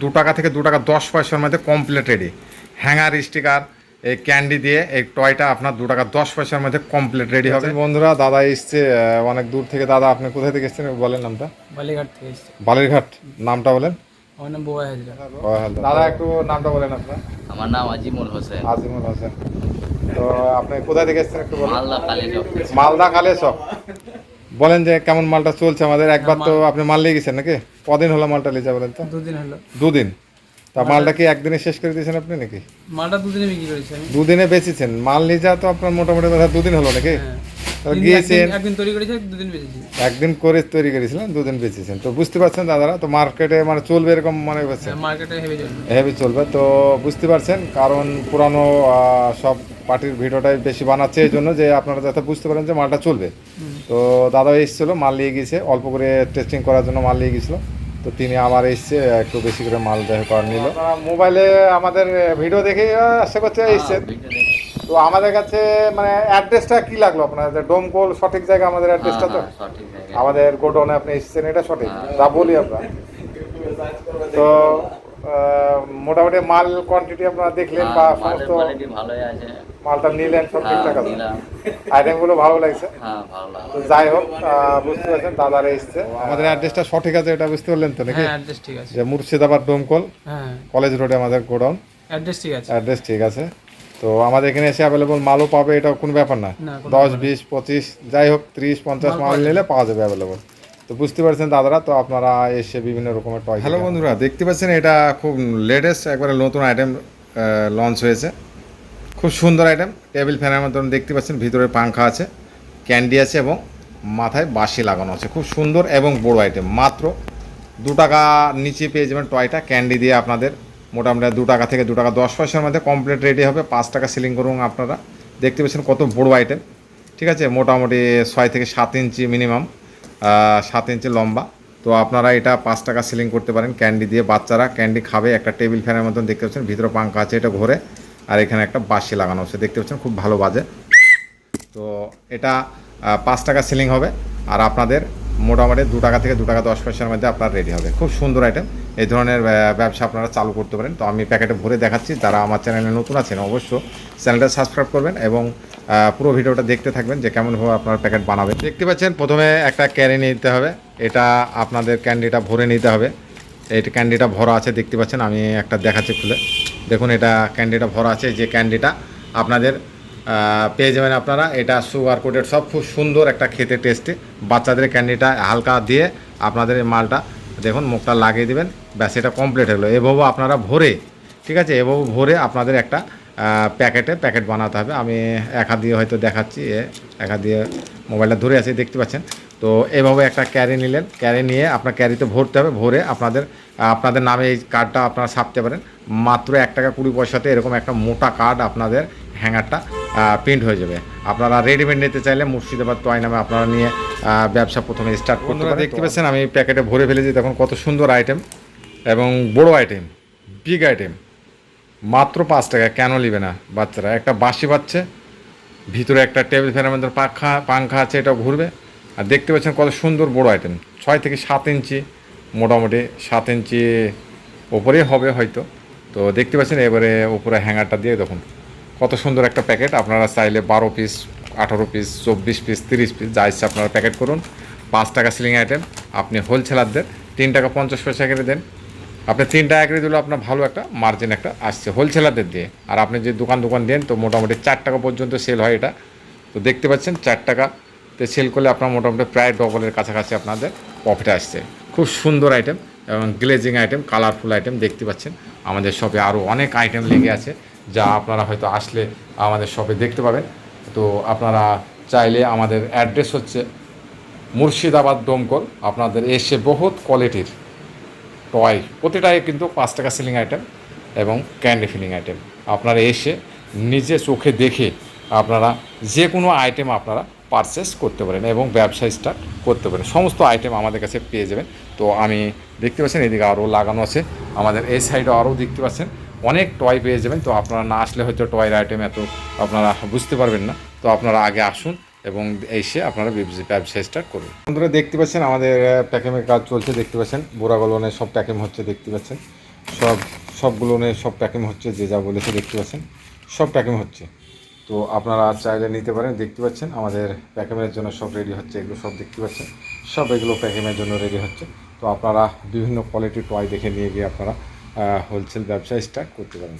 2 টাকা থেকে 2 টাকা 10 পয়সার মধ্যে কমপ্লিট রেডি। হ্যাঙ্গার স্টিকার এই ক্যান্ডি দিয়ে এই টয়টা আপনার 2 টাকা 10 পয়সার মধ্যে কমপ্লিট রেডি হবে। বন্ধুরা দাদা এসছে অনেক দূর থেকে। দাদা আপনি কোথায় থেকে এসছেন বলেন নামটা? বালিঘাট থেকে এসেছি। বালিরঘাট, নামটা বলেন? আমার নাম বোয়া হাজরা। দাদা একটু নামটা বলেন আপনার? আমার নাম আজিমুল হোসেন। আজিমুল হোসেন। তো আপনি কোথায় থেকে এসছেন একটু বলেন? মালদা কালীচক। মালদা কালেচক। বলেন যে কেমন মালটা চলছে আমাদের? একবার তো আপনি মাল নিয়ে গেছেন নাকি? কদিন হলো মালটা লিজা বলেন তো? 2 দিন হলো। 2 দিন। তা মালটা কি একদিনে শেষ করে দিয়েছেন আপনি নাকি? মালটা 2 দিনে বিক্রি করেছি আমি। 2 দিনে বেচেছেন মাল লিজা? তো আপনার মোটামুটি 2 দিন হলো নাকি? হ্যাঁ। গিয়েছেন একদিন তৈরি করেছি, 2 দিন বেচেছি। একদিন করে তৈরি করেছিলেন, 2 দিন বেচেছেন। তো বুঝতে পারছেন দাদারা, তো মার্কেটে মানে চলবে এরকম মনে করছেন? মার্কেটে হেভি চলবে। হেভি চলবে তো বুঝতে পারছেন, কারণ পুরানো সব পার্টির ভিডিওটাই বেশি বানাচ্ছে এই জন্য যে আপনারা যাতে বুঝতে পারেন যে মালটা চলবে। তো দাদা এসেছিলো, মাল নিয়ে গিয়েছে, অল্প করে টেস্টিং করার জন্য মাল নিয়ে গিয়েছিলো। তো তিনি আবার এসছে একটু বেশি করে মাল দেহ করার নিল। মোবাইলে আমাদের ভিডিও দেখে আশা করছে এসছেন। তো আমাদের কাছে মানে অ্যাড্রেসটা কি লাগলো আপনার? ডোমকল সঠিক জায়গা আমাদের অ্যাড্রেসটা তো? আমাদের গোডাউনে আপনি এসেছেন, এটা সঠিক যা বলি আমরা। তো মোটামুটি মাল কোয়ান্টিটি আপনারা দেখলেন বা সমস্ত ভালোই আছে, মালটা নিলেন, সব ঠিকঠাক আছে? আইটেমগুলো ভালো লাগছে? তো যাই হোক, বুঝতে পারছেন দাদারা এসছে। আমাদের অ্যাড্রেসটা সঠিক আছে এটা বুঝতে পারলেন তো নাকি? হ্যাঁ, অ্যাড্রেস ঠিক আছে। যে মুর্শিদাবাদ ডোমকল হ্যাঁ, কলেজ রোডে আমাদের গোডাউন। অ্যাড্রেস ঠিক আছে। অ্যাড্রেস ঠিক আছে। তো আমাদের এখানে এসে অ্যাভেলেবল মালও পাবে, এটা কোনো ব্যাপার না। 10, 20, 25 যাই হোক 30, 50 মাল নিলে পাওয়া যাবে অ্যাভেলেবল। তো বুঝতে পারছেন দাদারা, তো আপনারা এসে বিভিন্ন রকমের টয়। হ্যালো বন্ধুরা, দেখতে পাচ্ছেন এটা খুব লেটেস্ট একবারে নতুন আইটেম লঞ্চ হয়েছে। খুব সুন্দর আইটেম, টেবিল ফ্যানের মতন দেখতে পাচ্ছেন, ভিতরে পাংখা আছে, ক্যান্ডি আছে এবং মাথায় বাঁশি লাগানো আছে। খুব সুন্দর এবং বড় আইটেম, মাত্র 2 টাকা নিচে পেয়ে যাবেন টয়টা। ক্যান্ডি দিয়ে আপনাদের মোটামুটি 2 টাকা থেকে 2 টাকা 10 পয়সার মধ্যে কমপ্লিট রেডি হবে। 5 টাকা সিলিং করুন আপনারা। দেখতে পাচ্ছেন কত বড় আইটেম, ঠিক আছে? মোটামুটি 6 থেকে 7 ইঞ্চি মিনিমাম, 7 ইঞ্চি লম্বা। তো আপনারা এটা 5 টাকা সিলিং করতে পারেন ক্যান্ডি দিয়ে। বাচ্চারা ক্যান্ডি খাবে। একটা টেবিল ফ্যানের মতন দেখতে পাচ্ছেন, ভিতরে পাংখা আছে, এটা ঘোরে, আর এখানে একটা বাঁশি লাগানো আছে দেখতে পাচ্ছেন, খুব ভালো বাজে। তো এটা 5 টাকা সিলিং হবে, আর আপনাদের মোটামুটি 2 টাকা থেকে 2 টাকা 10 পয়সার মধ্যে আপনার রেডি হবে। খুব সুন্দর আইটেম, এই ধরনের ব্যবসা আপনারা চালু করতে পারেন। তো আমি প্যাকেটে ভরে দেখাচ্ছি। যারা আমার চ্যানেলে নতুন আছেন অবশ্যই চ্যানেলটা সাবস্ক্রাইব করবেন এবং পুরো ভিডিওটা দেখতে থাকবেন যে কেমনভাবে আপনার প্যাকেট বানাবেন। দেখতে পাচ্ছেন প্রথমে একটা ক্যারি নিতে হবে, এটা আপনাদের ক্যান্ডিটা ভরে নিতে হবে। এইটা ক্যান্ডিটা ভরা আছে দেখতে পাচ্ছেন, আমি একটা দেখাচ্ছি খুলে। দেখুন এটা ক্যান্ডিটা ভরা আছে, যে ক্যান্ডিটা আপনাদের পেয়ে যাবেন আপনারা। এটা সুগার কোটেড, সব খুব সুন্দর একটা খেতে টেস্টি। বাচ্চাদের ক্যান্ডিটা হালকা দিয়ে আপনাদের এই মালটা দেখুন মুখটা লাগিয়ে দেবেন, ব্যাস এটা কমপ্লিট হলো। এভাবে আপনারা ভরে, ঠিক আছে, এভাবে ভরে আপনাদের একটা প্যাকেট বানাতে হবে। আমি এক হাত দিয়ে হয়তো দেখাচ্ছি, এক হাত দিয়ে মোবাইলটা ধরে আছে দেখতে পাচ্ছেন। তো এভাবে একটা ক্যারি নিলেন, ক্যারি নিয়ে আপনার ক্যারিতে ভরতে হবে। ভরে আপনাদের নামে এই কার্ডটা আপনারা ছাপতে পারেন। মাত্র 1 টাকা 20 পয়সাতে এরকম একটা মোটা কার্ড আপনাদের হ্যাঙ্গারটা প্রিন্ট হয়ে যাবে। আপনারা রেডিমেড নিতে চাইলে মুর্শিদাবাদ টয় নামে আপনারা নিয়ে ব্যবসা প্রথমে স্টার্ট করতে পারেন। দেখতে পাচ্ছেন আমি প্যাকেটে ভরে ফেলেছি, দেখুন কত সুন্দর আইটেম এবং বড় আইটেম, বিগ আইটেম। মাত্র 5 টাকা, কেন নেবে না? বাচ্চারা একটা বাঁশি বাজছে, ভিতরে একটা টেবিল ফ্যানের মধ্যে পাংখা আছে, এটাও ঘুরবে। আর দেখতে পাচ্ছেন কত সুন্দর বড় আইটেম, 6 থেকে 7 ইঞ্চি, মোটামুটি 7 ইঞ্চি ওপরেই হবে হয়তো। তো দেখতে পাচ্ছেন এবারে উপরে হ্যাঙ্গারটা দিয়ে দেখুন কত সুন্দর একটা প্যাকেট। আপনারা চাইলে 12 পিস, 18 পিস, 24 পিস, 30 পিস যা ইচ্ছে আপনারা প্যাকেট করুন। 5 টাকা সিলিং আইটেম। আপনি হোলসেলারদের 3 টাকা 50 পয়সা করে দেন। আপনি 3 টাকা করে দিলেও আপনার ভালো একটা মার্জিন একটা আসছে হোলসেলারদের দিয়ে। আর আপনি যে দোকান দেন তো মোটামুটি 4 টাকা পর্যন্ত সেল হয় এটা। তো দেখতে পাচ্ছেন 4 টাকাতে সেল করলে আপনার মোটামুটি প্রায় ডবলের কাছাকাছি আপনাদের প্রফিট আসছে। খুব সুন্দর আইটেম এবং গ্লেজিং আইটেম, কালারফুল আইটেম দেখতে পাচ্ছেন। আমাদের শপে আরও অনেক আইটেম লেগে আছে, যা আপনারা হয়তো আসলে আমাদের শপে দেখতে পাবেন। তো আপনারা চাইলে, আমাদের অ্যাড্রেস হচ্ছে মুর্শিদাবাদ ডোমকল। আপনাদের এসে বহুত কোয়ালিটির টয়, প্রতিটাই কিন্তু 5 টাকা সিলিং আইটেম এবং ক্যান্ডি ফিলিং আইটেম। আপনারা এসে নিজে চোখে দেখে আপনারা যে কোনো আইটেম আপনারা পারচেস করতে পারেন এবং ব্যবসা স্টার্ট করতে পারেন। সমস্ত আইটেম আমাদের কাছে পেয়ে যাবেন। তো আমি দেখতে পাচ্ছেন এদিকে আরও লাগানো আছে, আমাদের এই সাইডে আরও দেখতে পাচ্ছেন অনেক টয় পেয়ে যাবেন। তো আপনারা না আসলে হয়তো টয়ের আইটেম এত আপনারা বুঝতে পারবেন না। তো আপনারা আগে আসুন এবং এসে আপনারা ব্যবসা স্টার্ট করুন। বন্ধুরা দেখতে পাচ্ছেন আমাদের প্যাকেমের কাজ চলছে, দেখতে পাচ্ছেন বোরা গলনের সব প্যাকেম হচ্ছে দেখতে পাচ্ছেন। সবগুলো নিয়ে সব প্যাকিং হচ্ছে, যে যা বলেছে দেখতে পাচ্ছেন সব প্যাকিং হচ্ছে। তো আপনারা চাইলে নিতে পারেন। দেখতে পাচ্ছেন আমাদের প্যাকিংয়ের জন্য সব রেডি হচ্ছে, এগুলো সব দেখতে পাচ্ছেন সব এগুলো প্যাকিংয়ের জন্য রেডি হচ্ছে। তো আপনারা বিভিন্ন কোয়ালিটির টয় দেখে নিয়ে গিয়ে আপনারা হোলসেল ব্যবসা স্টার্ট করতে পারেন।